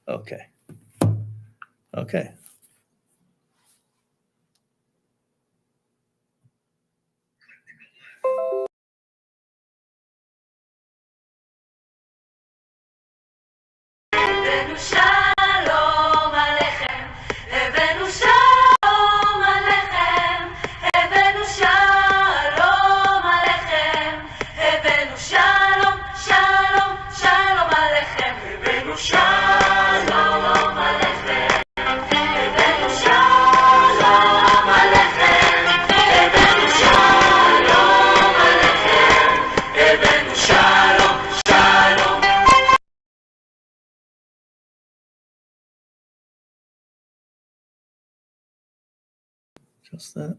Okay. Okay. Just that.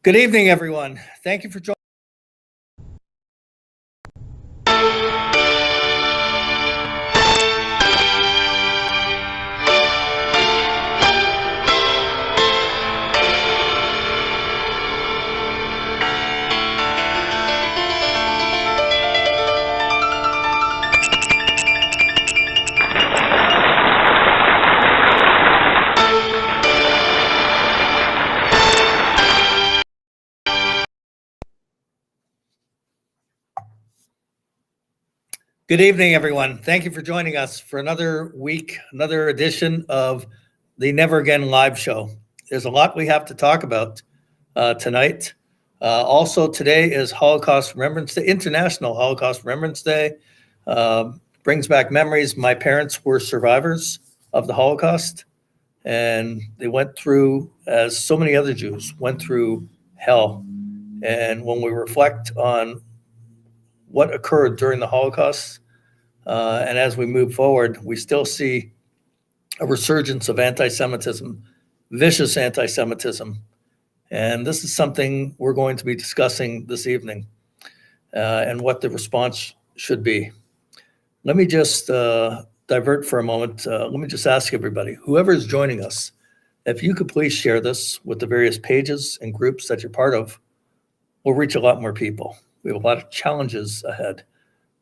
Good evening, everyone. Thank you for joining. Good evening, everyone. Thank you for joining us for another week, another edition of the Never Again live show. There's a lot we have to talk about tonight. Also, today is Holocaust Remembrance Day, International Holocaust Remembrance Day. Brings back memories. My parents were survivors of the Holocaust, and they went through, as so many other Jews, went through hell. And when we reflect on what occurred during the Holocaust, and as we move forward, we still see a resurgence of anti-Semitism, vicious anti-Semitism. And this is something we're going to be discussing this evening, and what the response should be. Let me just divert for a moment. Let me just ask everybody, whoever is joining us, if you could please share this with the various pages and groups that you're part of, we'll reach a lot more people. We have a lot of challenges ahead.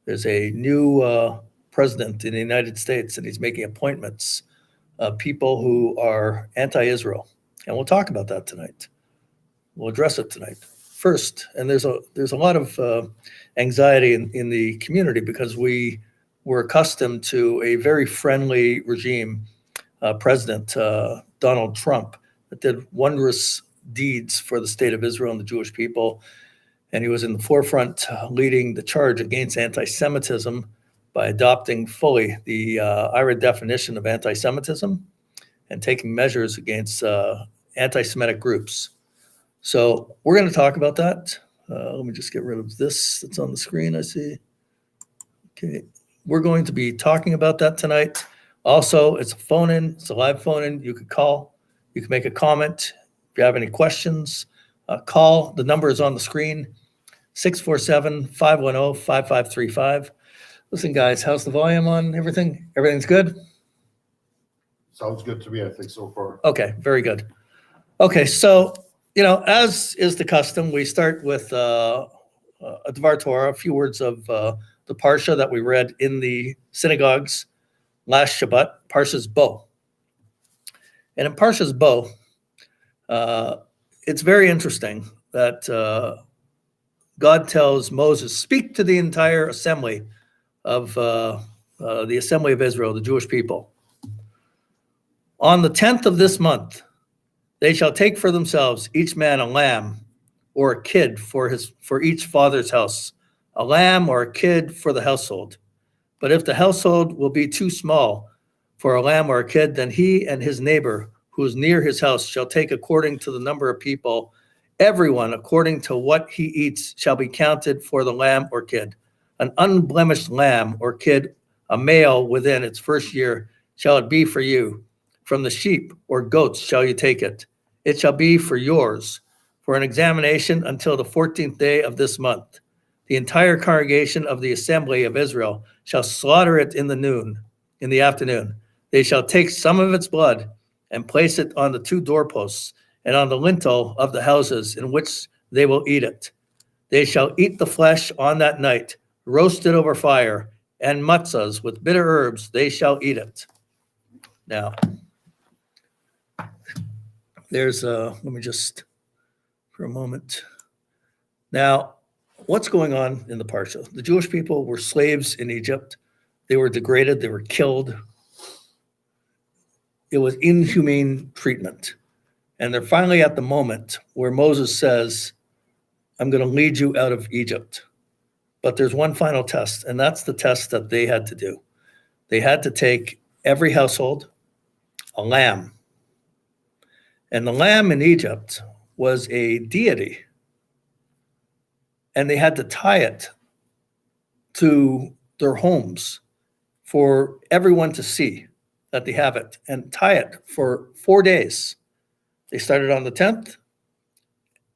There's a new president in the United States, and he's making appointments of people who are anti-Israel. And we'll talk about that tonight. We'll address it tonight. First, and there's a lot of anxiety in the community because we were accustomed to a very friendly regime, President Donald Trump, that did wondrous deeds for the state of Israel and the Jewish people. And he was in the forefront leading the charge against anti-Semitism by adopting fully the IRA definition of anti-Semitism and taking measures against anti-Semitic groups. So we're going to talk about that. Let me just get rid of this that's on the screen, I see. Okay, we're going to be talking about that tonight. Also, it's a phone-in, it's a live phone-in. You could call, you can make a comment. If you have any questions, call. The number is on the screen, 647-510-5535. Listen, guys, how's the volume on everything? Everything's good? Sounds good to me, I think, so far. Okay, very good. Okay, so, as is the custom, we start with a Dvar Torah, a few words of the Parsha that we read in the synagogues last Shabbat, Parshas Bo. And in Parshas Bo, it's very interesting that God tells Moses, speak to the entire assembly of the assembly of Israel, the Jewish people. On the 10th of this month, they shall take for themselves each man a lamb or a kid for each father's house, a lamb or a kid for the household. But if the household will be too small for a lamb or a kid, then he and his neighbor who is near his house shall take according to the number of people. Everyone according to what he eats shall be counted for the lamb or kid. An unblemished lamb or kid, a male within its first year, shall it be for you. From the sheep or goats shall you take it. It shall be for yours, for an examination until the 14th day of this month. The entire congregation of the assembly of Israel shall slaughter it in the afternoon. They shall take some of its blood and place it on the two doorposts and on the lintel of the houses in which they will eat it. They shall eat the flesh on that night, roasted over fire, and matzahs with bitter herbs, they shall eat it. Now, there's let me just, for a moment. Now, what's going on in the Parsha? The Jewish people were slaves in Egypt. They were degraded. They were killed. It was inhumane treatment. And they're finally at the moment where Moses says, I'm going to lead you out of Egypt. But there's one final test, and that's the test that they had to do. They had to take every household a lamb. And the lamb in Egypt was a deity. And they had to tie it to their homes for everyone to see that they have it, and tie it for 4 days. They started on the 10th,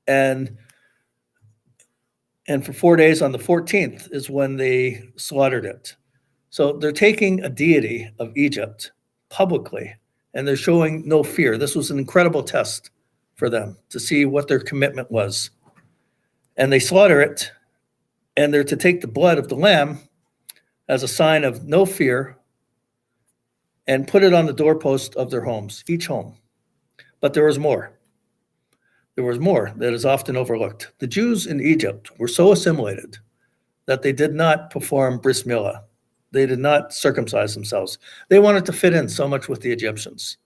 and for 4 days on the 14th is when they slaughtered it. So they're taking a deity of Egypt publicly, and they're showing no fear. This was an incredible test for them to see what their commitment was. And they slaughter it, and they're to take the blood of the lamb as a sign of no fear and put it on the doorpost of their homes, each home. But there was more. There was more that is often overlooked. The Jews in Egypt were so assimilated that they did not perform bris milah. They did not circumcise themselves. They wanted to fit in so much with the Egyptians.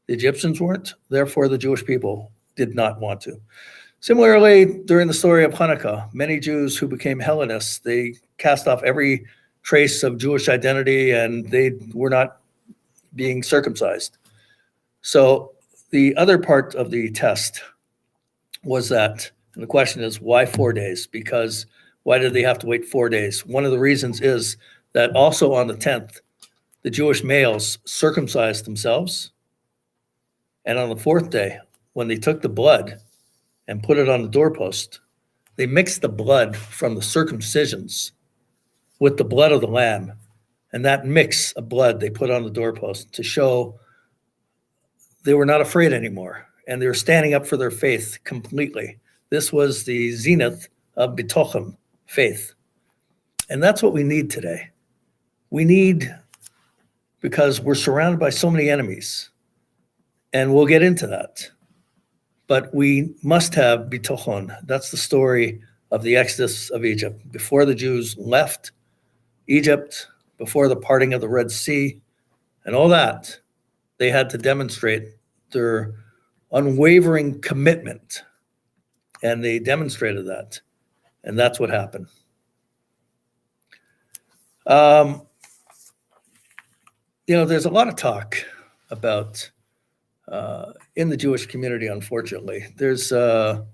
The Egyptians weren't, therefore the Jewish people did not want to. Similarly, during the story of Hanukkah, many Jews who became Hellenists, they cast off every trace of Jewish identity, and they were not being circumcised. So the other part of the test was that, and the question is, why 4 days? Because why did they have to wait 4 days? One of the reasons is that also on the 10th, the Jewish males circumcised themselves. And on the 4th day, when they took the blood and put it on the doorpost, they mixed the blood from the circumcisions with the blood of the lamb. And that mix of blood they put on the doorpost to show they were not afraid anymore. And they were standing up for their faith completely. This was the zenith of bitochim, faith. And that's what we need today. We need, because we're surrounded by so many enemies, and we'll get into that. But we must have bitochon. That's the story of the Exodus of Egypt. Before the Jews left Egypt, before the parting of the Red Sea, and all that, they had to demonstrate their unwavering commitment. And they demonstrated that. And that's what happened. There's a lot of talk about, in the Jewish community, unfortunately, there's a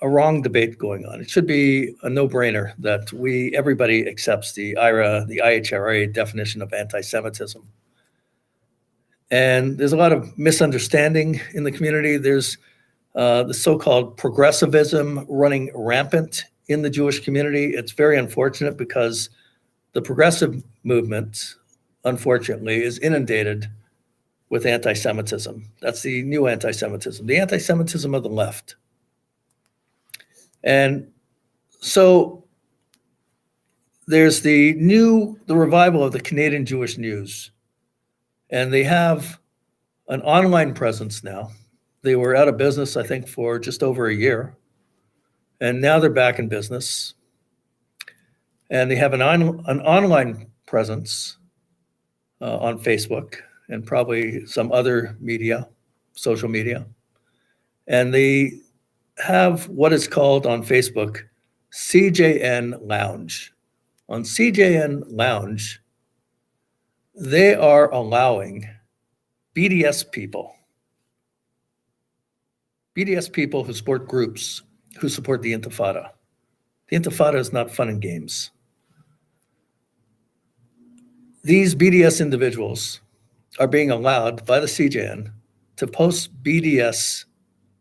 wrong debate going on. It should be a no-brainer that everybody accepts the IHRA definition of anti-Semitism. And there's a lot of misunderstanding in the community. There's the so-called progressivism running rampant in the Jewish community. It's very unfortunate because the progressive movement, unfortunately, is inundated with anti-Semitism. That's the new anti-Semitism, the anti-Semitism of the left. And so there's the revival of the Canadian Jewish News. And they have an online presence now. They were out of business, I think, for just over a year. And now they're back in business. And they have an online presence on Facebook and probably some other media, social media. And they have what is called on Facebook CJN Lounge. On CJN Lounge, they are allowing BDS people who support groups, who support the Intifada. The Intifada is not fun and games. These BDS individuals are being allowed by the CJN to post BDS,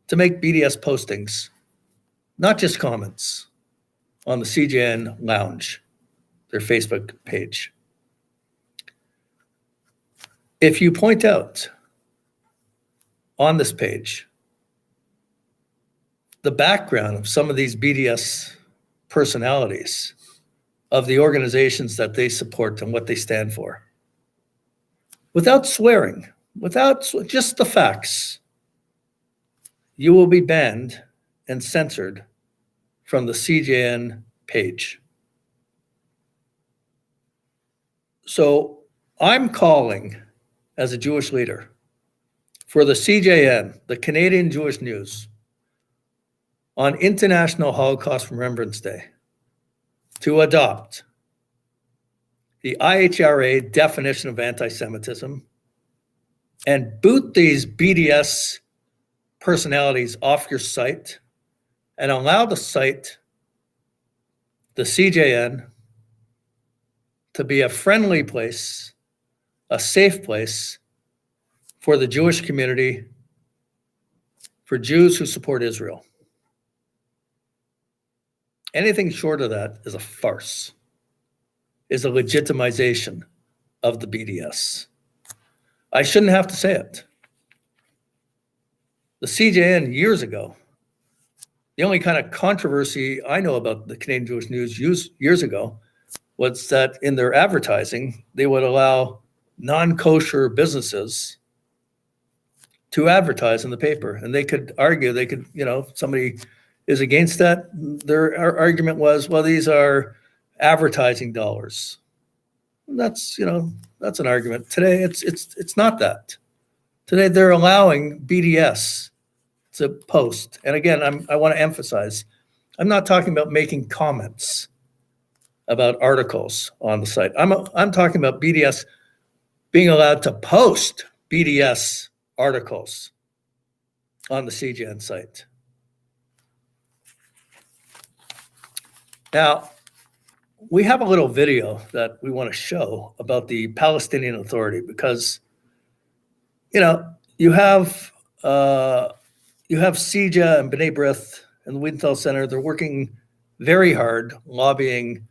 to make BDS postings, not just comments, on the CJN Lounge, their Facebook page. If you point out on this page the background of some of these BDS personalities, of the organizations that they support and what they stand for. Without swearing, just the facts, you will be banned and censored from the CJN page. So I'm calling as a Jewish leader for the CJN, the Canadian Jewish News, on International Holocaust Remembrance Day to adopt the IHRA definition of anti-Semitism and boot these BDS personalities off your site and allow the site, the CJN, to be a friendly place, a safe place for the Jewish community, for Jews who support Israel. Anything short of that is a farce, is a legitimization of the BDS. I shouldn't have to say it. The CJN years ago, the only kind of controversy I know about the Canadian Jewish News years ago was that in their advertising, they would allow non-kosher businesses to advertise in the paper. And they could argue, somebody is against that. Their argument was, well, these are advertising dollars. That's an argument. Today, it's not that. Today, they're allowing BDS to post. And again, I want to emphasize, I'm not talking about making comments about articles on the site. I'm talking about BDS being allowed to post BDS articles on the CJN site. Now, we have a little video that we want to show about the Palestinian Authority because, you have CJA and B'nai B'rith and the Wiedenfeld Center. They're working very hard, lobbying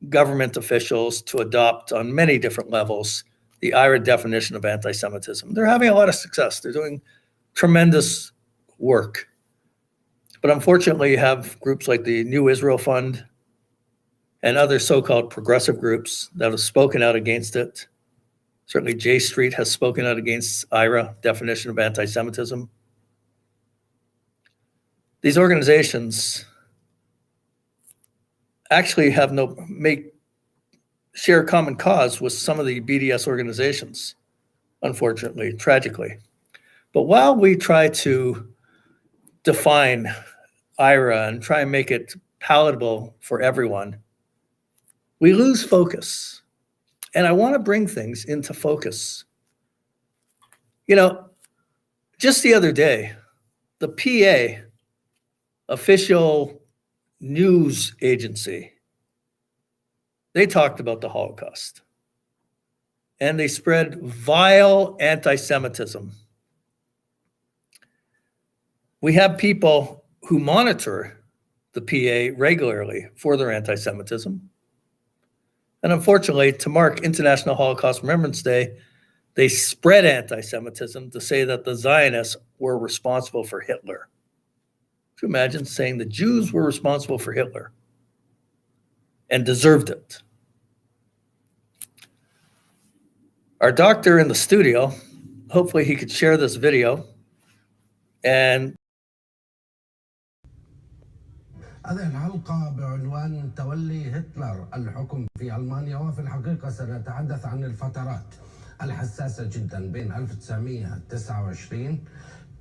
government officials to adopt on many different levels the IRA definition of anti-Semitism. They're having a lot of success. They're doing tremendous work. But unfortunately, you have groups like the New Israel Fund and other so-called progressive groups that have spoken out against it. Certainly J Street has spoken out against IRA definition of anti-Semitism. These organizations actually share a common cause with some of the BDS organizations, unfortunately, tragically. But while we try to define IRA and try and make it palatable for everyone, we lose focus. And I want to bring things into focus. Just the other day, the PA, official news agency, they talked about the Holocaust. And they spread vile anti-Semitism. We have people who monitor the PA regularly for their anti-Semitism. And unfortunately, to mark International Holocaust Remembrance Day, they spread anti-Semitism to say that the Zionists were responsible for Hitler. Could you imagine saying the Jews were responsible for Hitler and deserved it? Our doctor in the studio, hopefully he could share this video. And هذه الحلقة بعنوان تولي هتلر الحكم في ألمانيا، وفي الحقيقة سنتحدث عن الفترات الحساسة جدا بين 1929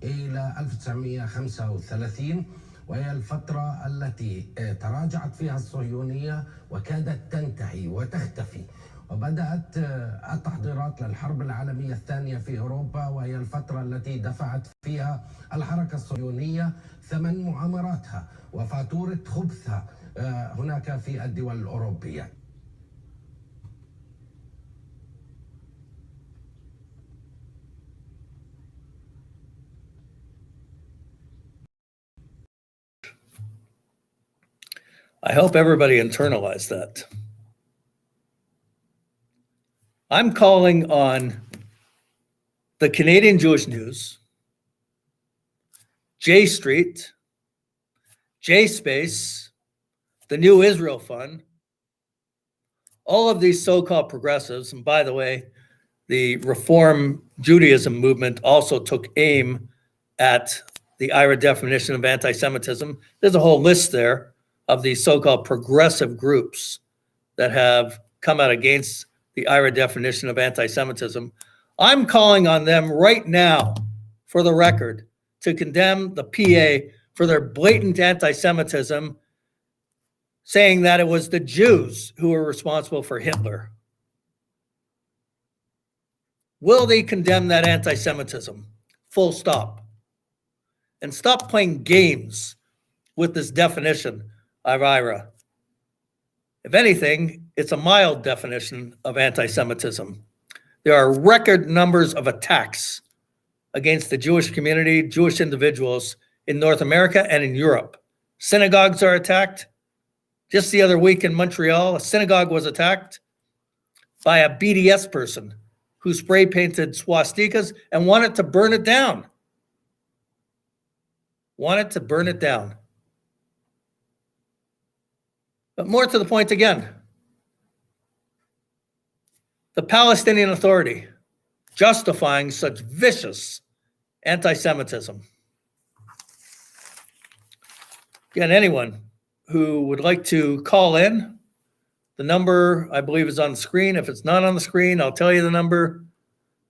إلى 1935، وهي الفترة التي تراجعت فيها الصهيونية وكادت تنتهي وتختفي. وبدأت التحضيرات للحرب العالمية الثانية في أوروبا، وهي الفترة التي دفعت فيها الحركة الصهيونية ثمن مؤامراتها وفاتورة خبثها هناك في الدول الأوروبية. I hope everybody internalized that. I'm calling on the Canadian Jewish News, J Street, J Space, the New Israel Fund, All of these so-called progressives, and by the way, the Reform Judaism movement also took aim at the IRA definition of anti-Semitism. There's a whole list there of these so-called progressive groups that have come out against the IRA definition of anti-Semitism. I'm calling on them right now, for the record, to condemn the PA for their blatant anti-Semitism, saying that it was the Jews who were responsible for Hitler. Will they condemn that anti-Semitism? Full stop. And stop playing games with this definition of IRA. If anything, it's a mild definition of anti-Semitism. There are record numbers of attacks against the Jewish community, Jewish individuals in North America and in Europe. Synagogues are attacked. Just the other week in Montreal, a synagogue was attacked by a BDS person who spray painted swastikas and wanted to burn it down. Wanted to burn it down. But more to the point again, the Palestinian Authority justifying such vicious anti-Semitism. Again, anyone who would like to call in, the number I believe is on the screen. If it's not on the screen, I'll tell you the number,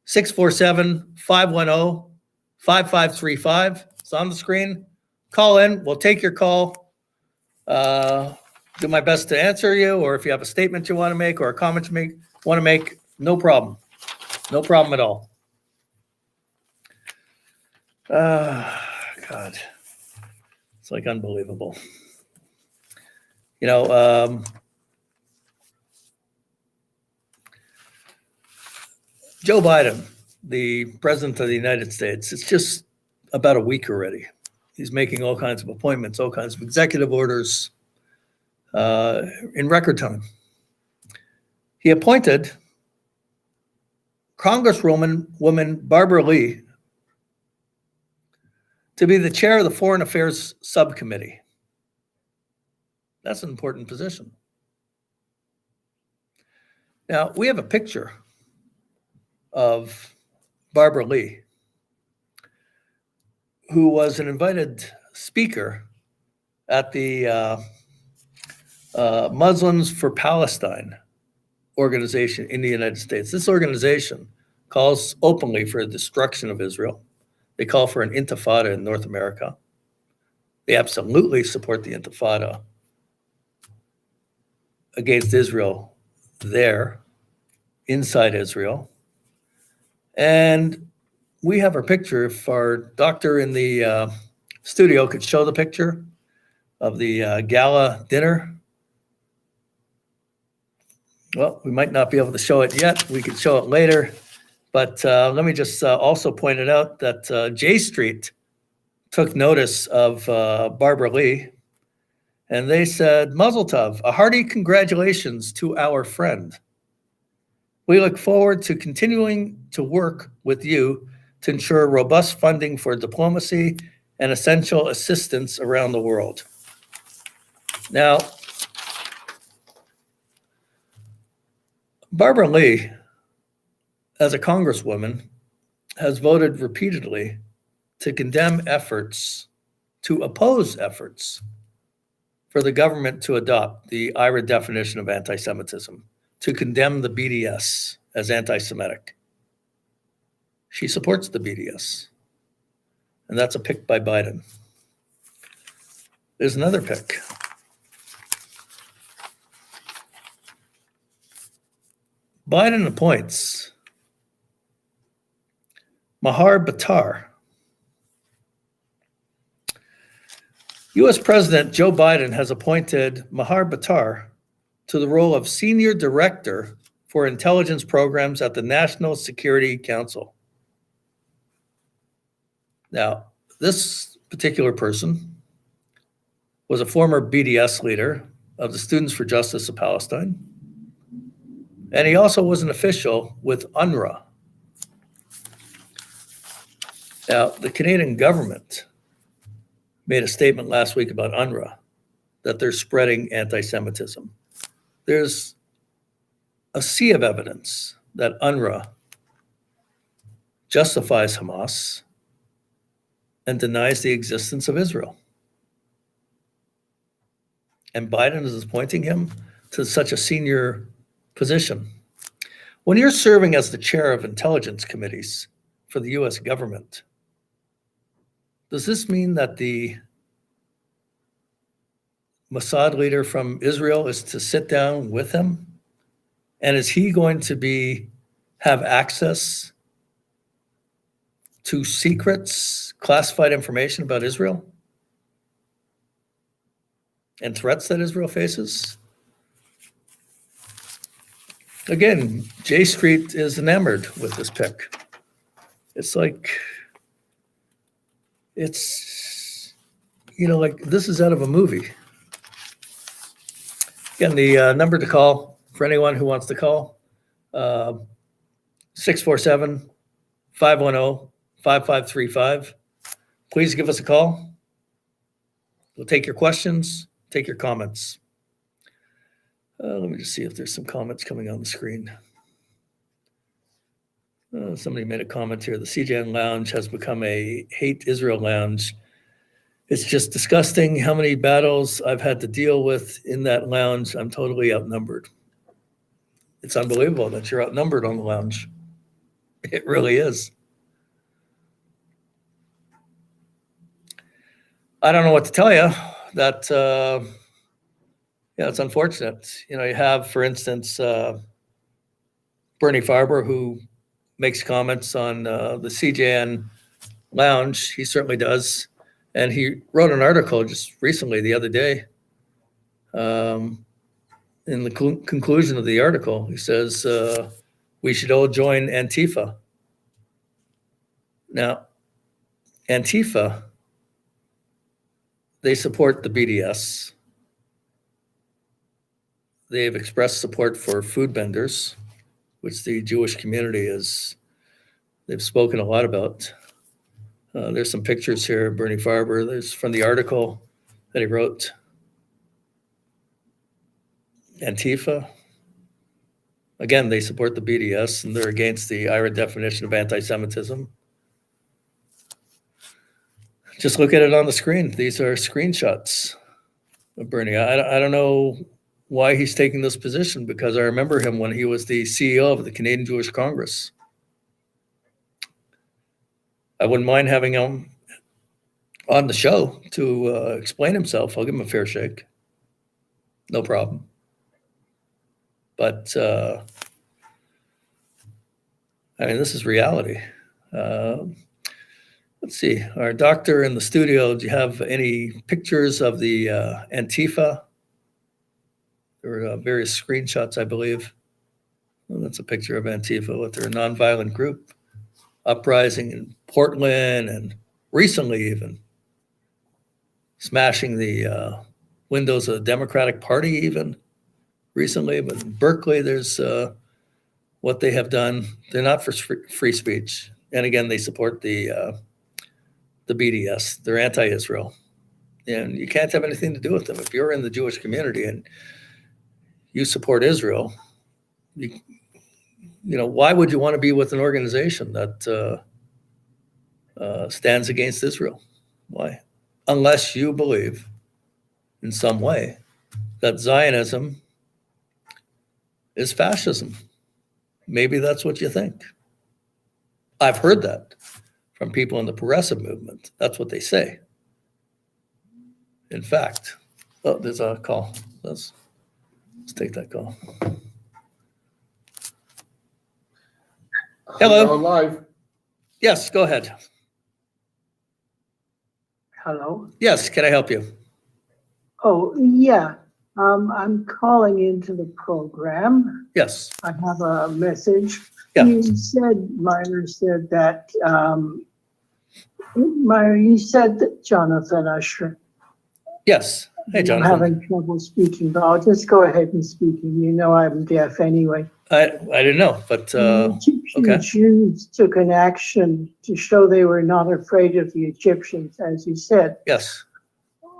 647-510-5535. It's on the screen. Call in, we'll take your call. Do my best to answer you, or if you have a statement you want to make or a comment you want to make, no problem. No problem at all. God, it's like unbelievable. You know, Joe Biden, the president of the United States, it's just about a week already. He's making all kinds of appointments, all kinds of executive orders in record time. He appointed Congresswoman Barbara Lee to be the chair of the Foreign Affairs Subcommittee. That's an important position. Now, we have a picture of Barbara Lee, who was an invited speaker at the Muslims for Palestine organization in the United States. This organization calls openly for the destruction of Israel. They call for an intifada in North America. They absolutely support the intifada against Israel there, inside Israel. And we have our picture. If our doctor in the studio could show the picture of the gala dinner. Well, we might not be able to show it yet. We could show it later. But let me just also point it out that J Street took notice of Barbara Lee, and they said, Mazel Tov, a hearty congratulations to our friend. We look forward to continuing to work with you to ensure robust funding for diplomacy and essential assistance around the world. Now, Barbara Lee, as a congresswoman, has voted repeatedly to condemn efforts, to oppose efforts for the government to adopt the IRA definition of anti-Semitism, to condemn the BDS as anti-Semitic. She supports the BDS, and that's a pick by Biden. There's another pick. Biden appoints Meir Bitar. U.S. President Joe Biden has appointed Meir Bitar to the role of Senior Director for Intelligence Programs at the National Security Council. Now, this particular person was a former BDS leader of the Students for Justice of Palestine, and he also was an official with UNRWA. Now, the Canadian government made a statement last week about UNRWA, that they're spreading anti-Semitism. There's a sea of evidence that UNRWA justifies Hamas and denies the existence of Israel. And Biden is appointing him to such a senior position. When you're serving as the chair of intelligence committees for the US government, does this mean that the Mossad leader from Israel is to sit down with him? And is he going to have access to secrets, classified information about Israel and threats that Israel faces? Again, J Street is enamored with this pick. It's like, it's, like this is out of a movie. Again, the number to call for anyone who wants to call, 647-510-5535. Please give us a call. We'll take your questions, take your comments. Let me just see if there's some comments coming on the screen. Somebody made a comment here. The CJN Lounge has become a hate Israel lounge. It's just disgusting how many battles I've had to deal with in that lounge. I'm totally outnumbered. It's unbelievable that you're outnumbered on the lounge. It really is. I don't know what to tell you. That, it's unfortunate. You have, for instance, Bernie Farber, who makes comments on the CJN Lounge. He certainly does. And he wrote an article just recently, the other day. In the conclusion of the article, he says, we should all join Antifa. Now, Antifa, they support the BDS. They have expressed support for food vendors, which the Jewish community they've spoken a lot about. There's some pictures here of Bernie Farber. There's from the article that he wrote. Antifa, again, they support the BDS and they're against the IRA definition of anti-Semitism. Just look at it on the screen. These are screenshots of Bernie. I don't know why he's taking this position, because I remember him when he was the CEO of the Canadian Jewish Congress. I wouldn't mind having him on the show to explain himself. I'll give him a fair shake. No problem. But, this is reality. Let's see. Our doctor in the studio, do you have any pictures of the Antifa? There are various screenshots, I believe. Well, that's a picture of Antifa with their nonviolent group uprising in Portland and recently even smashing the windows of the Democratic Party even recently. But in Berkeley, there's what they have done. They're not for free speech. And again, they support the BDS. They're anti-Israel. And you can't have anything to do with them. If you're in the Jewish community and you support Israel, why would you want to be with an organization that stands against Israel? Why? Unless you believe in some way that Zionism is fascism. Maybe that's what you think. I've heard that from people in the progressive movement. That's what they say. In fact, there's a call. Let's take that call. Hello. Hello, live. Yes, go ahead. Hello. Yes, can I help you? Oh, yeah. I'm calling into the program. Yes. I have a message. Yeah. Meir said that, Meir, you said that Jonathan Usher. Yes. Hey, I'm Jonathan. having trouble speaking, but I'll just go ahead and speaking. You know I'm deaf anyway. I didn't know, but The Egyptian okay. Jews took an action to show they were not afraid of the Egyptians, as you said. Yes.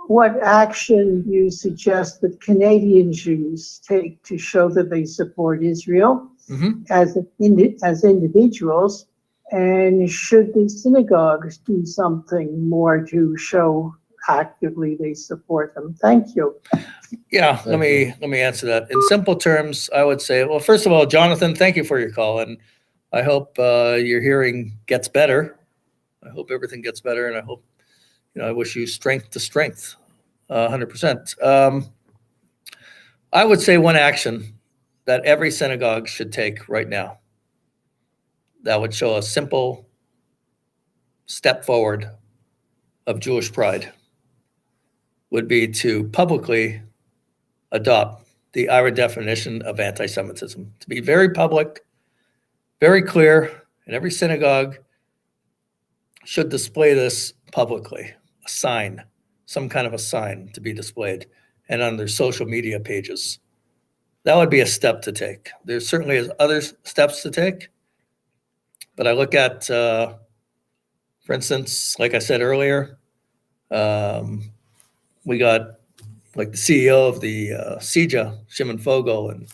what action you suggest that Canadian Jews take to show that they support Israel as individuals, and should the synagogues do something more to show actively they support them? Thank you. Yeah, let me answer that. In simple terms, I would say, well, first of all, Jonathan, thank you for your call, and I hope your hearing gets better. I hope everything gets better, and I hope, I wish you strength to strength, 100%. I would say one action that every synagogue should take right now that would show a simple step forward of Jewish pride would be to publicly adopt the IRA definition of anti-Semitism, to be very public, very clear, and every synagogue should display this publicly, a sign, some kind of a sign to be displayed, and on their social media pages. That would be a step to take. There certainly is other steps to take, but I look at, for instance, like I said earlier, we got like the CEO of the CIJA, Shimon Fogel, and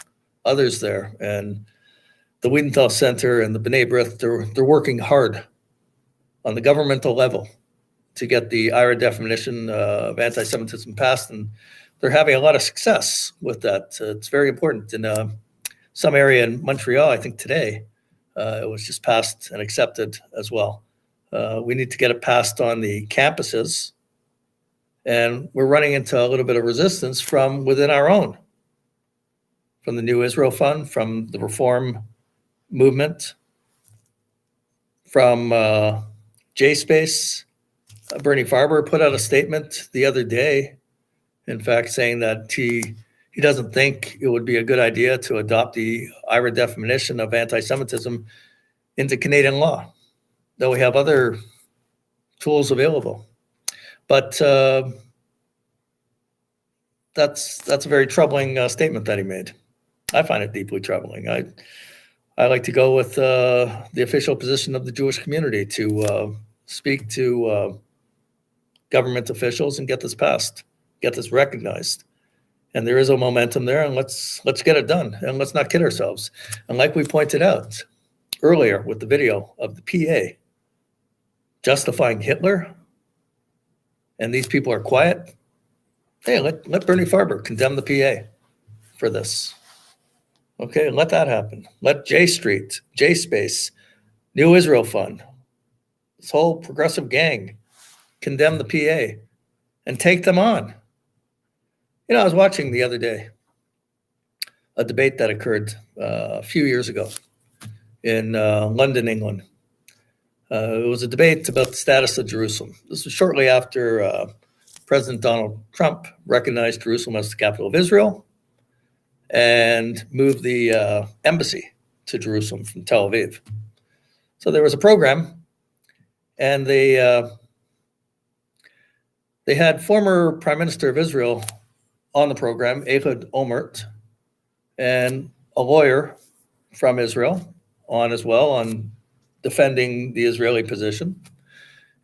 others there, and the Wiedenthal Center and the B'nai B'rith, they're working hard on the governmental level to get the IRA definition of anti-Semitism passed, and they're having a lot of success with that. It's very important. In some area in Montreal, I think today, it was just passed and accepted as well. We need to get it passed on the campuses, and we're running into a little bit of resistance from within our own, from the New Israel Fund, from the Reform Movement, from J-Space. Bernie Farber put out a statement the other day, in fact, saying that he doesn't think it would be a good idea to adopt the IRA definition of anti-Semitism into Canadian law, though we have other tools available. But that's a very troubling statement that he made. I find it deeply troubling. I like to go with the official position of the Jewish community to speak to government officials and get this passed, get this recognized. And there is a momentum there, and let's get it done, and let's not kid ourselves. And like we pointed out earlier with the video of the PA justifying Hitler, and these people are quiet, hey, let Bernie Farber condemn the PA for this. Okay, let that happen. Let J Street, J Space, New Israel Fund, this whole progressive gang condemn the PA and take them on. I was watching the other day a debate that occurred a few years ago in London, England. It was a debate about the status of Jerusalem. This was shortly after President Donald Trump recognized Jerusalem as the capital of Israel and moved the embassy to Jerusalem from Tel Aviv. So there was a program, and they had former Prime Minister of Israel on the program, Ehud Olmert, and a lawyer from Israel on as well, on defending the Israeli position.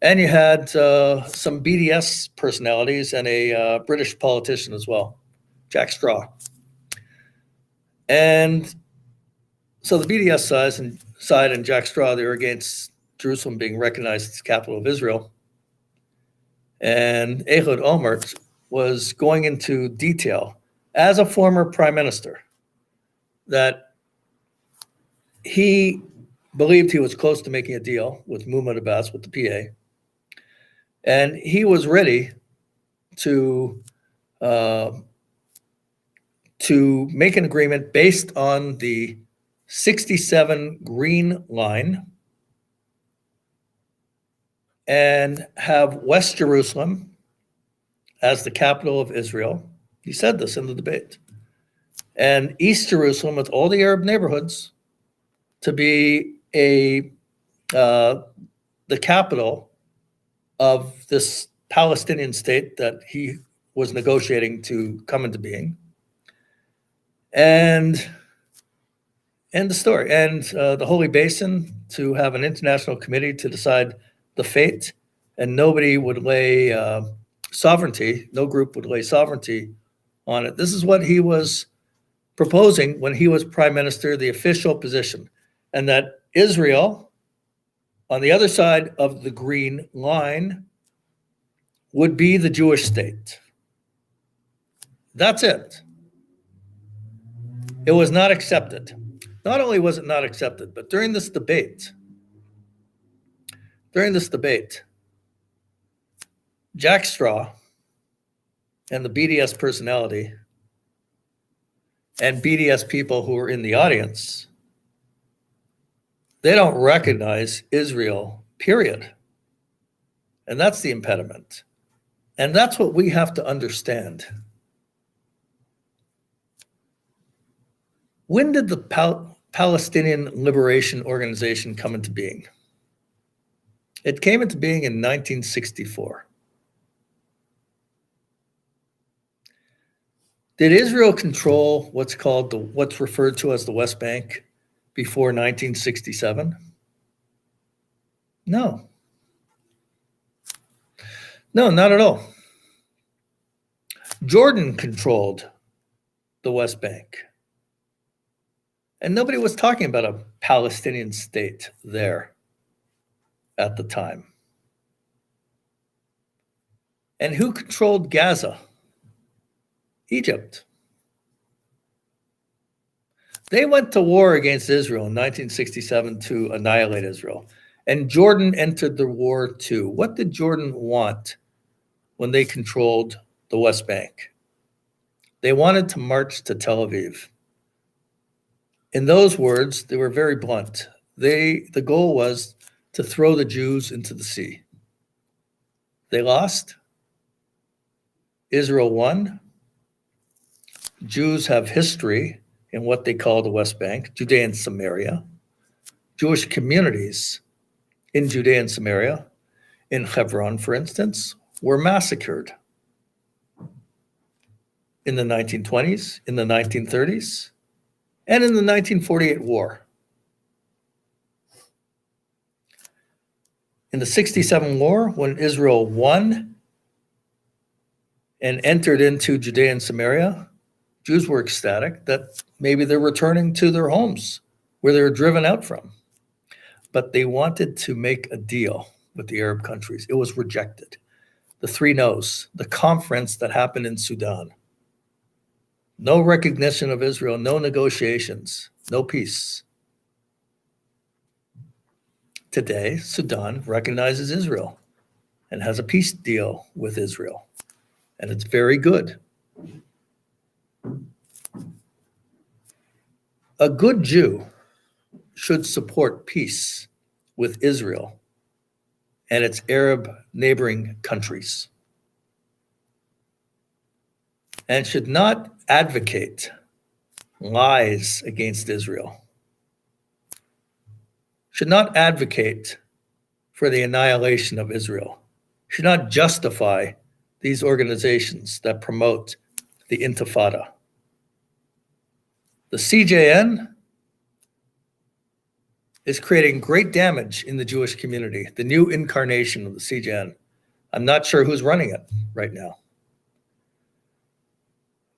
And you had some BDS personalities and a British politician as well, Jack Straw. And so the BDS side and Jack Straw, they were against Jerusalem being recognized as the capital of Israel. And Ehud Olmert was going into detail as a former prime minister that he believed he was close to making a deal with Mahmoud Abbas, with the PA. And he was ready to make an agreement based on the 67 Green Line and have West Jerusalem as the capital of Israel. He said this in the debate. And East Jerusalem, with all the Arab neighborhoods, to be the capital of this Palestinian state that he was negotiating to come into being. And the story. And the Holy Basin to have an international committee to decide the fate, and nobody would lay sovereignty. No group would lay sovereignty on it. This is what he was proposing when he was prime minister, the official position, and that Israel, on the other side of the green line, would be the Jewish state. That's it. It was not accepted. Not only was it not accepted, but during this debate, Jack Straw and the BDS personality and BDS people who were in the audience, they don't recognize Israel, period. And that's the impediment. And that's what we have to understand. When did the Palestinian Liberation Organization come into being? It came into being in 1964. Did Israel control what's referred to as the West Bank before 1967? No. No, not at all. Jordan controlled the West Bank. And nobody was talking about a Palestinian state there at the time. And who controlled Gaza? Egypt. They went to war against Israel in 1967 to annihilate Israel. And Jordan entered the war too. What did Jordan want when they controlled the West Bank? They wanted to march to Tel Aviv. In those words, they were very blunt. The goal was to throw the Jews into the sea. They lost. Israel won. Jews have history in what they call the West Bank, Judea and Samaria. Jewish communities in Judea and Samaria, in Hebron, for instance, were massacred in the 1920s, in the 1930s, and in the 1948 war. In the 67 war, when Israel won and entered into Judea and Samaria, Jews were ecstatic that maybe they're returning to their homes where they were driven out from. But they wanted to make a deal with the Arab countries. It was rejected. The three no's, the conference that happened in Sudan. No recognition of Israel, no negotiations, no peace. Today, Sudan recognizes Israel and has a peace deal with Israel. And it's very good. A good Jew should support peace with Israel and its Arab neighboring countries, and should not advocate lies against Israel, should not advocate for the annihilation of Israel, should not justify these organizations that promote the Intifada. The CJN is creating great damage in the Jewish community, the new incarnation of the CJN. I'm not sure who's running it right now.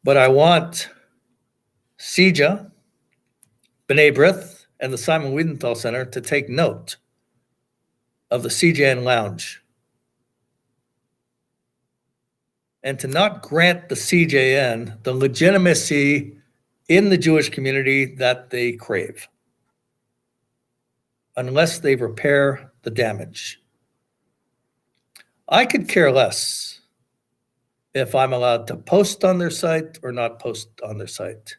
But I want CJA, B'nai B'rith, and the Simon Wiesenthal Center to take note of the CJN Lounge and to not grant the CJN the legitimacy in the Jewish community that they crave, unless they repair the damage. I could care less if I'm allowed to post on their site or not post on their site.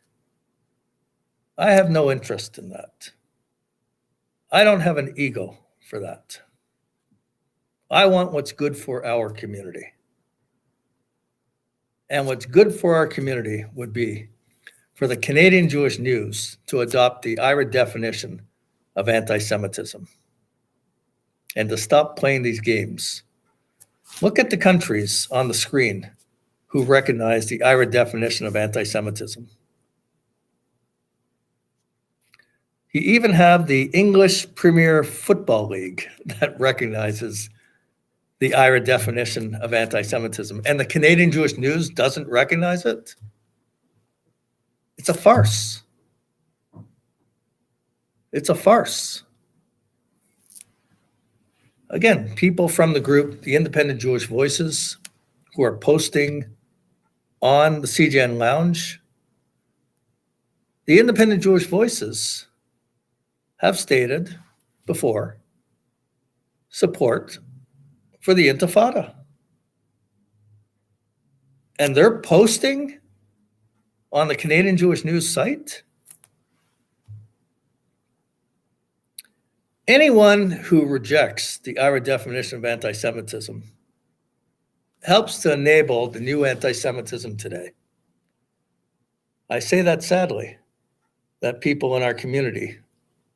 I have no interest in that. I don't have an ego for that. I want what's good for our community. And what's good for our community would be for the Canadian Jewish News to adopt the IRA definition of anti-Semitism and to stop playing these games. Look at the countries on the screen who recognize the IRA definition of anti-Semitism. You even have the English Premier Football League that recognizes the IRA definition of anti-Semitism, and the Canadian Jewish News doesn't recognize it, it's a farce. It's a farce. Again, people from the group, the Independent Jewish Voices, who are posting on the CGN Lounge, the Independent Jewish Voices have stated before support for the Intifada. And they're posting on the Canadian Jewish News site. Anyone who rejects the IRA definition of anti-Semitism helps to enable the new anti-Semitism today. I say that sadly, that people in our community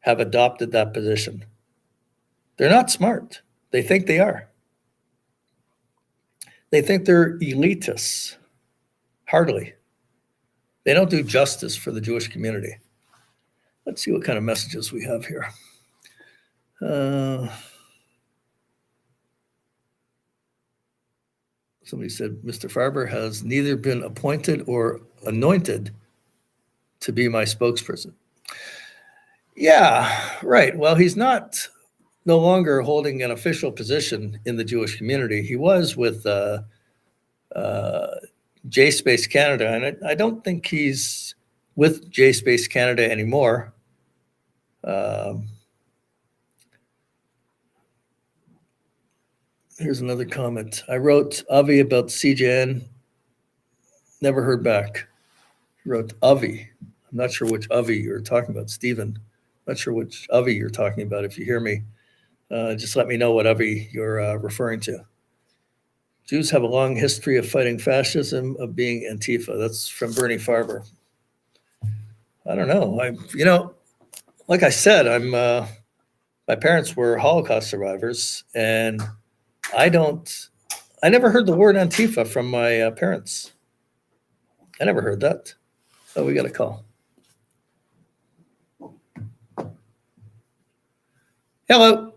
have adopted that position. They're not smart. They think they are. They think they're elitists. Hardly. They don't do justice for the Jewish community. Let's see what kind of messages we have here. Somebody said, Mr. Farber has neither been appointed or anointed to be my spokesperson. Yeah, right. Well, he's no longer holding an official position in the Jewish community. He was with JSpace Canada, and I don't think he's with JSpace Canada anymore. Here's another comment. I wrote Avi about CGN, never heard back. He wrote Avi. I'm not sure which Avi you're talking about, Stephen. Not sure which Avi you're talking about. If you hear me, just let me know what Avi you're referring to. Jews have a long history of fighting fascism, of being Antifa. That's from Bernie Farber. I don't know. Like I said, my parents were Holocaust survivors, and I never heard the word Antifa from my parents. I never heard that. Oh, we got a call. Hello.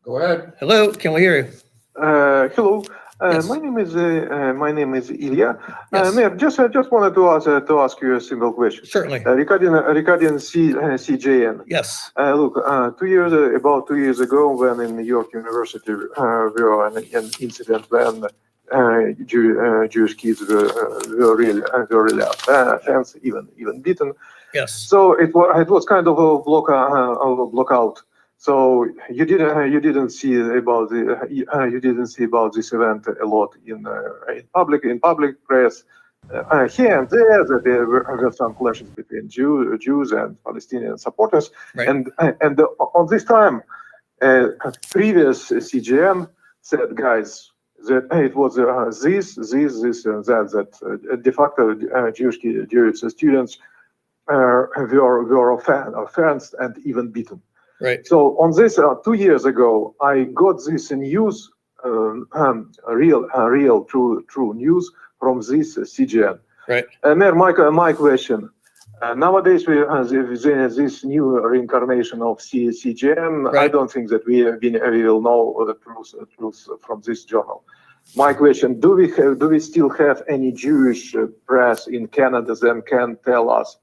Go ahead. Hello. Can we hear you? Hello. Yes. My name is Ilya. Yes. Meir, just wanted to ask you a simple question. Certainly. Regarding CJN. Yes. Look, about 2 years ago, when in New York University there was an incident when Jewish kids were really offense, even beaten. Yes. So it was kind of a blockout. So you didn't see about this event a lot in public press. Here and there there were some clashes between Jews and Palestinian supporters, Right. and on this time, previous CGM said, guys, that it was this and that de facto Jewish students were offended and even beaten. Right. So on this 2 years ago, I got this news, real true news from this CGN. Right. Meir, my question. Nowadays, we have this new reincarnation of CGN. Right. I don't think that we will know the truth from this journal. My question: do we still have any Jewish press in Canada that can tell us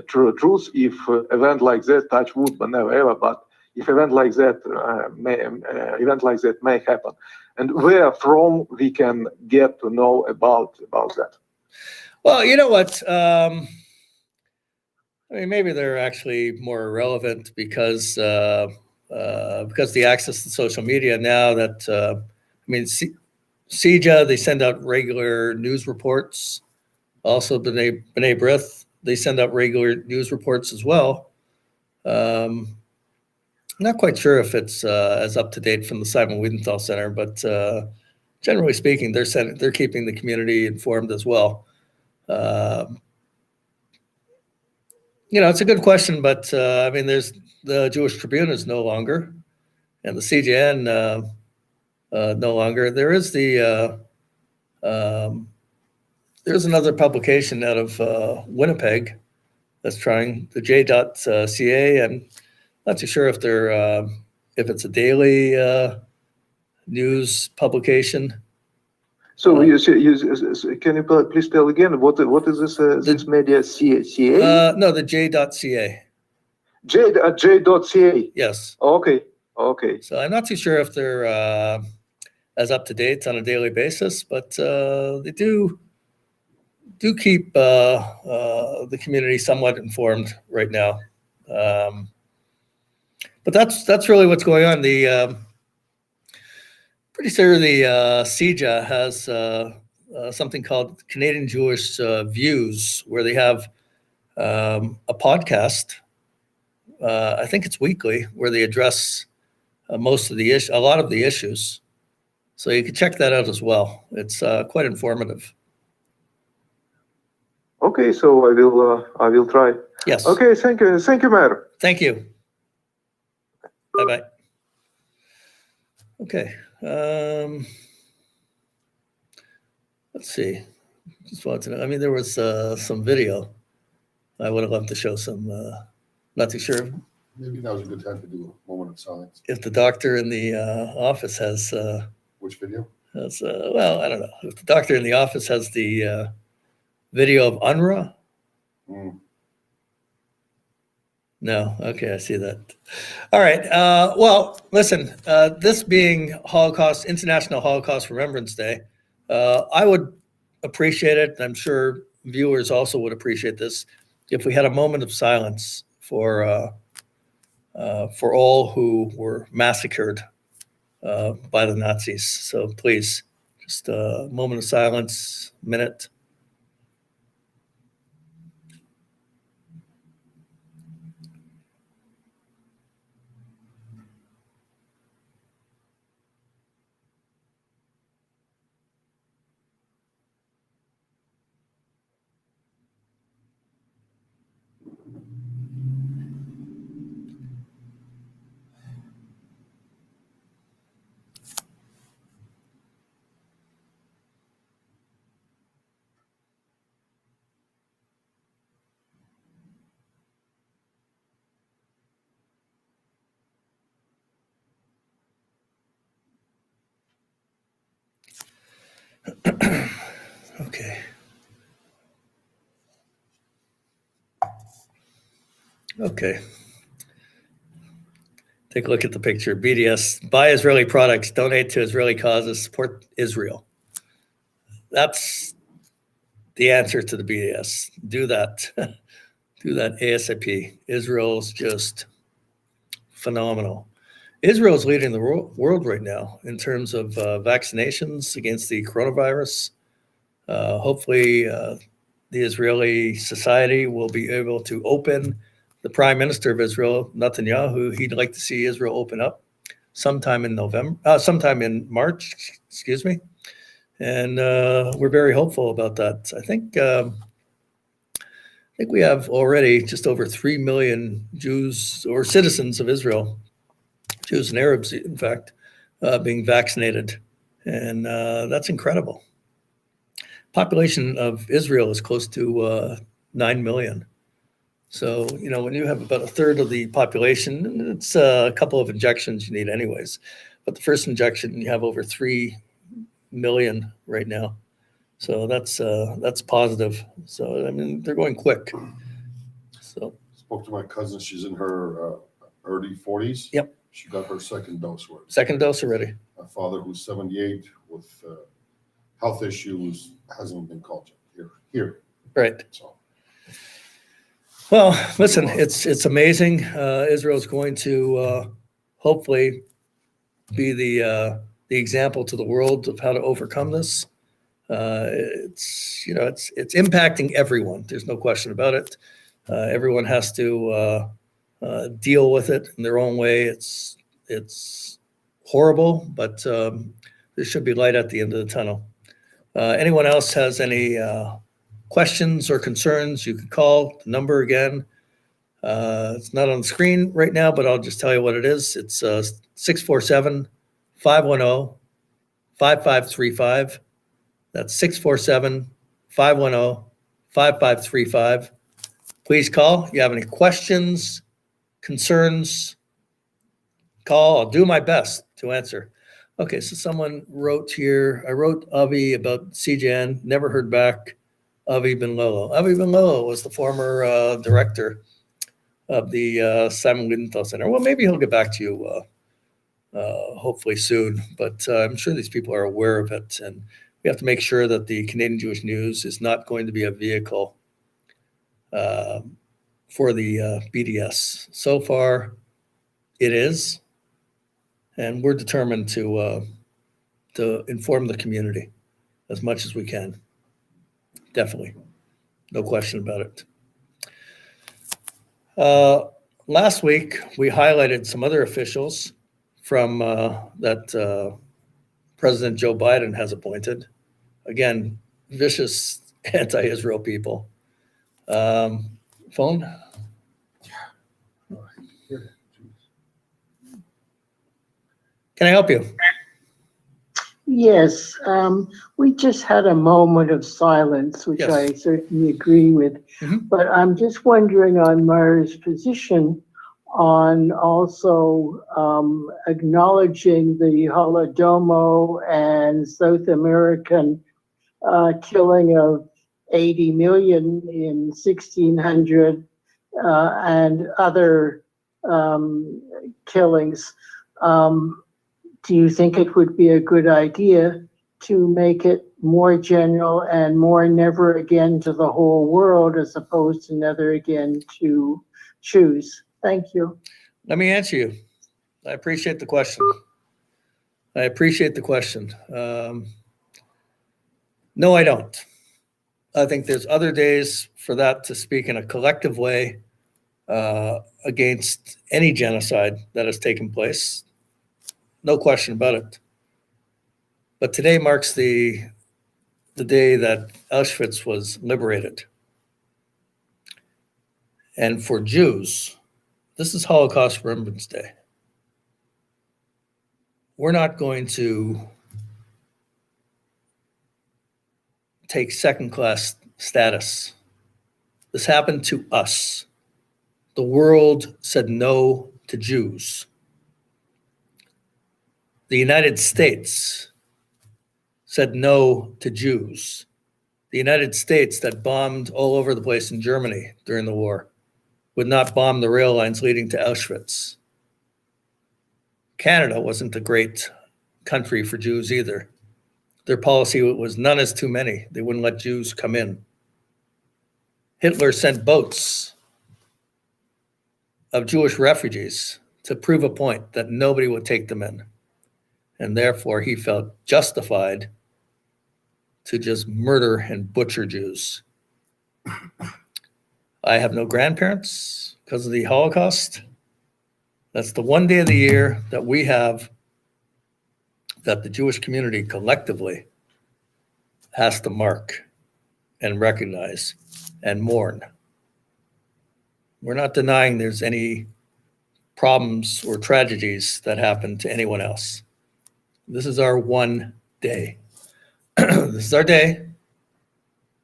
truth if event like that, touch wood, but never ever, but if event like that may happen, and where from we can get to know about that? Well, you know what? Maybe they're actually more relevant because the access to social media now that, CJA, they send out regular news reports. Also, B'nai B'rith, they send out regular news reports as well. Not quite sure if it's as up to date from the Simon Wiesenthal Center, but generally speaking, they're keeping the community informed as well. It's a good question, but there's the Jewish Tribune is no longer, and the CGN no longer. There is there's another publication out of Winnipeg that's trying the J.ca. I'm not too sure if they're if it's a daily news publication. So can you please tell again what is this this media CA? No, the J.ca. J.ca. Yes. Okay. So I'm not too sure if they're as up to date on a daily basis, but they do keep the community somewhat informed right now. But that's really what's going on. The pretty sure the CJA has something called Canadian Jewish Views, where they have a podcast. I think it's weekly, where they address a lot of the issues. So you can check that out as well. It's quite informative. Okay, so I will try. Yes. Okay, thank you, Meir. Thank you. Bye-bye. Okay. Let's see. Just wanted to know. I mean, there was some video. I would have loved to show some. Not too sure Maybe that was a good time to do a moment of silence. if the doctor in the office has. Which video? Well, I don't know. If the doctor in the office has the video of UNRWA. No. Okay, I see that. All right. Well, listen, this being International Holocaust Remembrance Day, I would appreciate it, and I'm sure viewers also would appreciate this, if we had a moment of silence for all who were massacred by the Nazis. So please, just a moment of silence, minute. Okay. Okay. Take a look at the picture. BDS, buy Israeli products, donate to Israeli causes, support Israel. That's the answer to the BDS. Do that. Do that ASAP. Israel's just phenomenal. Israel is leading the world right now in terms of vaccinations against the coronavirus. Hopefully, the Israeli society will be able to open. The Prime Minister of Israel, Netanyahu, he'd like to see Israel open up sometime in March, excuse me. And we're very hopeful about that. I think we have already just over 3 million Jews or citizens of Israel, Jews and Arabs, in fact, being vaccinated. And that's incredible. Population of Israel is close to 9 million. So, when you have about a third of the population, it's a couple of injections you need anyways. But the first injection, you have over 3 million right now. So that's positive. So, I mean, they're going quick. So Spoke to my cousin. She's in her early 40s. Yep. She got her second dose. Second dose already. My father, who's 78 with health issues, hasn't been called yet. Here. Right. So. Well, listen, it's amazing. Israel's going to hopefully be the example to the world of how to overcome this. It's impacting everyone. There's no question about it. Everyone has to deal with it in their own way. It's horrible, but there should be light at the end of the tunnel. Anyone else has any questions or concerns, you can call the number again. It's not on the screen right now, but I'll just tell you what it is. It's 647-510-5535. That's 647-510-5535. Please call. If you have any questions, concerns, call. I'll do my best to answer. Okay, so someone wrote here, I wrote Avi about CJN, never heard back. Avi Ben Lolo. Avi Ben Lolo was the former director of the Simon Wiesenthal Center. Well, maybe he'll get back to you hopefully soon, but I'm sure these people are aware of it. And we have to make sure that the Canadian Jewish News is not going to be a vehicle for the BDS. So far, it is, and we're determined to inform the community as much as we can. Definitely, no question about it. Last week, we highlighted some other officials from that President Joe Biden has appointed. Again, vicious anti-Israel people. Phone? Can I help you? Yes, we just had a moment of silence, which Yes. I certainly agree with. But I'm just wondering on Meir's position on also acknowledging the Holodomor and South American killing of 80 million in 1600 and other killings. Do you think it would be a good idea to make it more general and more never again to the whole world as opposed to never again to Jews? Thank you. Let me answer you. I appreciate the question. No, I don't. I think there's other days for that to speak in a collective way against any genocide that has taken place. No question about it. But today marks the day that Auschwitz was liberated. And for Jews, this is Holocaust Remembrance Day. We're not going to take second-class status. This happened to us. The world said no to Jews. The United States said no to Jews. The United States that bombed all over the place in Germany during the war would not bomb the rail lines leading to Auschwitz. Canada wasn't a great country for Jews either. Their policy was none is too many. They wouldn't let Jews come in. Hitler sent boats of Jewish refugees to prove a point that nobody would take them in. And therefore, he felt justified to just murder and butcher Jews. I have no grandparents because of the Holocaust. That's the one day of the year that we have that the Jewish community collectively has to mark and recognize and mourn. We're not denying there's any problems or tragedies that happen to anyone else. This is our one day. This is our day.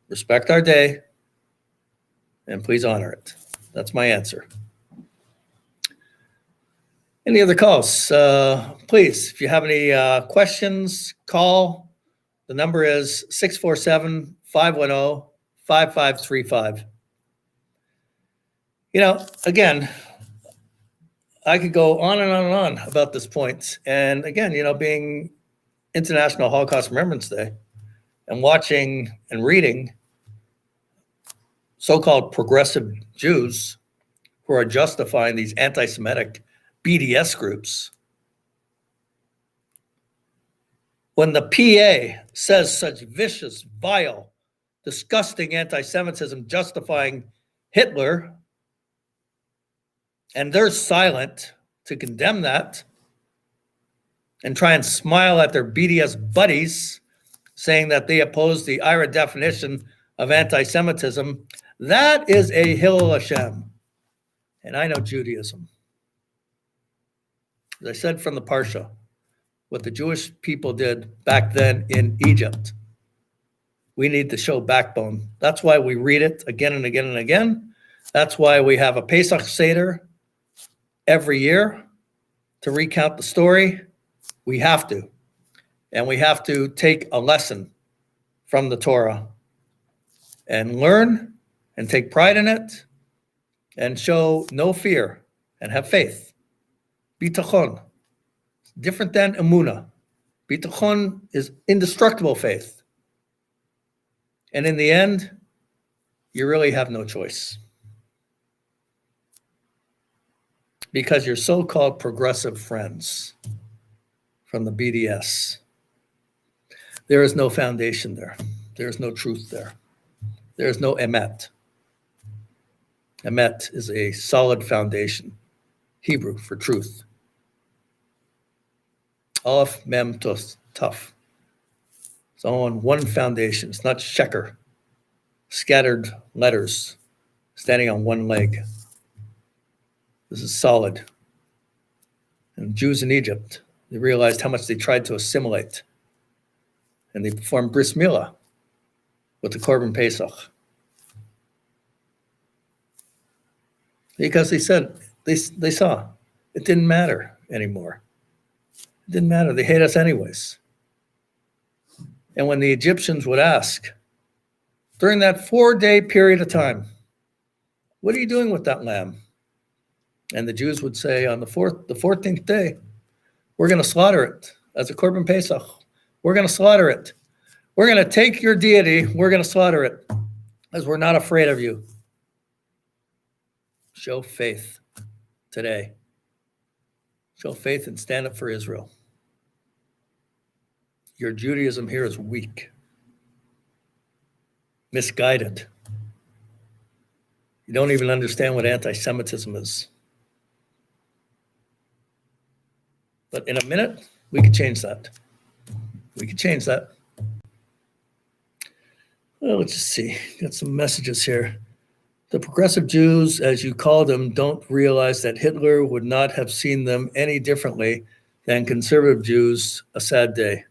Respect our day. And please honor it. That's my answer. Any other calls? Please, if you have any questions, call. The number is 647-510-5535. You know, again, I could go on and on and on about this point. And again, you know, being International Holocaust Remembrance Day and watching and reading so-called progressive Jews who are justifying these anti-Semitic BDS groups. When the PA says such vicious, vile, disgusting anti-Semitism justifying Hitler, and they're silent to condemn that and try and smile at their BDS buddies saying that they oppose the IRA definition of anti-Semitism, that is a Hillel Hashem. And I know Judaism. As I said from the Parsha, what the Jewish people did back then in Egypt, we need to show backbone. That's why we read it again and again and again. That's why we have a Pesach Seder every year to recount the story, we have to. And we have to take a lesson from the Torah and learn and take pride in it and show no fear and have faith. Bitachon, different than emunah. Bitachon is indestructible faith. And in the end, you really have no choice. Because your so-called progressive friends from the BDS, there is no foundation there. There is no truth there. There is no emet. Emet is a solid foundation, Hebrew for truth. Aleph, Mem, Tos, Tuf. It's all on one foundation. It's not sheker, scattered letters standing on one leg. This is solid. And Jews in Egypt, they realized how much they tried to assimilate. And they performed bris milah with the Korban Pesach. Because they said, they saw, it didn't matter anymore. It didn't matter. They hate us anyways. And when the Egyptians would ask, during that 4-day period of time, what are you doing with that lamb? And the Jews would say on the 14th day, we're going to slaughter it as a Korban Pesach. We're going to slaughter it. We're going to take your deity. We're going to slaughter it as we're not afraid of you. Show faith today. Show faith and stand up for Israel. Your Judaism here is weak, misguided. You don't even understand what anti-Semitism is. But in a minute, we could change that. We could change that. Well, let's just see. Got some messages here. The progressive Jews, as you call them, don't realize that Hitler would not have seen them any differently than conservative Jews. A sad day.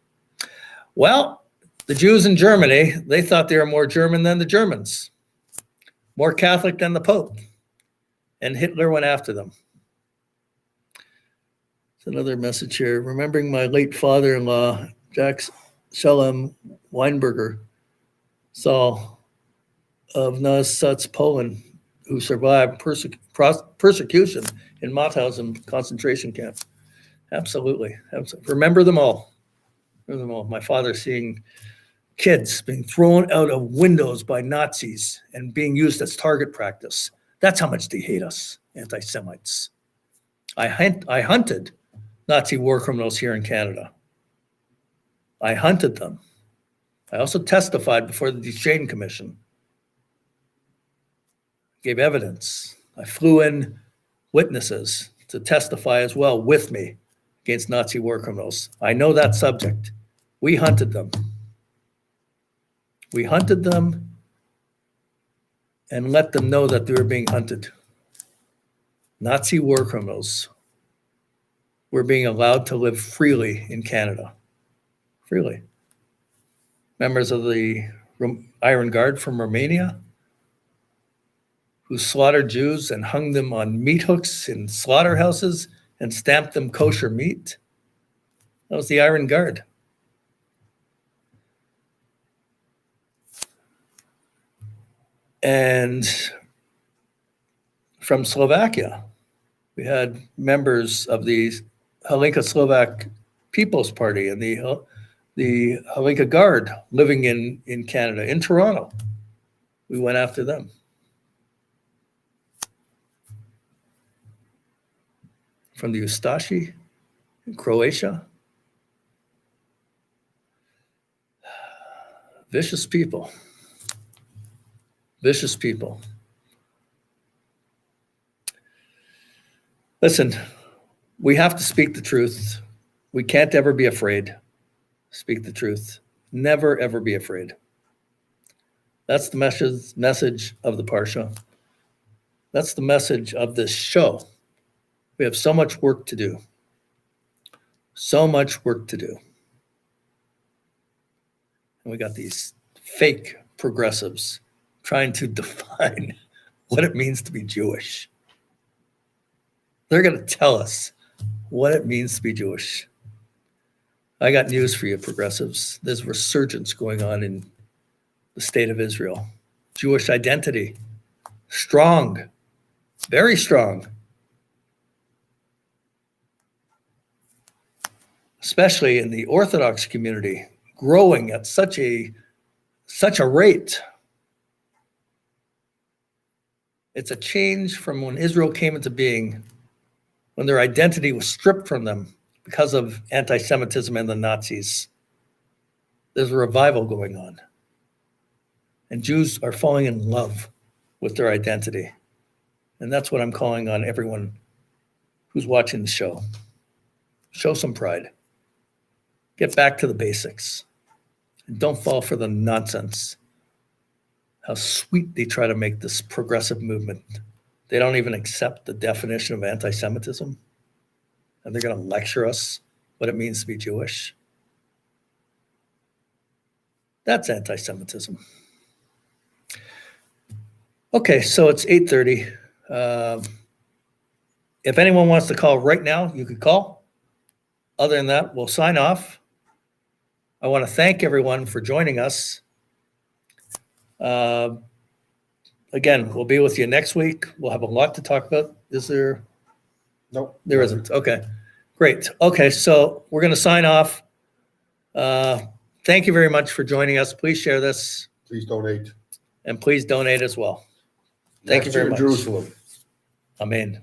Well, the Jews in Germany, they thought they were more German than the Germans, more Catholic than the Pope, and Hitler went after them. It's another message here. Remembering my late father-in-law, Jack Shalom Weinberger, Saul of Nassau, Poland, who survived persecution in Mauthausen concentration camp. Absolutely. Remember them all. My father seeing kids being thrown out of windows by Nazis and being used as target practice. That's how much they hate us, anti-Semites. I hunted Nazi war criminals here in Canada. I hunted them. I also testified before the Duchesne Commission. Gave evidence. I flew in witnesses to testify as well with me against Nazi war criminals. I know that subject. We hunted them. We hunted them and let them know that they were being hunted. Nazi war criminals were being allowed to live freely in Canada. Freely. Members of the Iron Guard from Romania who slaughtered Jews and hung them on meat hooks in slaughterhouses and stamped them kosher meat. That was the Iron Guard. And from Slovakia, we had members of the Hlinka Slovak People's Party and the Hlinka Guard living in Canada, in Toronto. We went after them. From the Ustashi in Croatia. Vicious people. Vicious people. Listen, we have to speak the truth. We can't ever be afraid. Speak the truth. Never, ever be afraid. That's the message of the Parsha. That's the message of this show. We have so much work to do. So much work to do. And we got these fake progressives trying to define what it means to be Jewish. They're going to tell us what it means to be Jewish. I got news for you, progressives. There's a resurgence going on in the state of Israel. Jewish identity, strong, very strong. Especially in the Orthodox community, growing at such a rate. It's a change from when Israel came into being, when their identity was stripped from them because of anti-Semitism and the Nazis. There's a revival going on. And Jews are falling in love with their identity. And that's what I'm calling on everyone who's watching the show. Show some pride. Get back to the basics. And don't fall for the nonsense. How sweet they try to make this progressive movement. They don't even accept the definition of anti-Semitism. And they're going to lecture us what it means to be Jewish. That's anti-Semitism. Okay, so it's 8:30. If anyone wants to call right now, you could call. Other than that, we'll sign off. I want to thank everyone for joining us. Again, we'll be with you next week. We'll have a lot to talk about. Is there? Nope. There isn't. Okay, great. Okay, so we're going to sign off. Thank you very much for joining us. Please share this. Please donate. And please donate as well. Thank you Next year very in much. Jerusalem. Amen.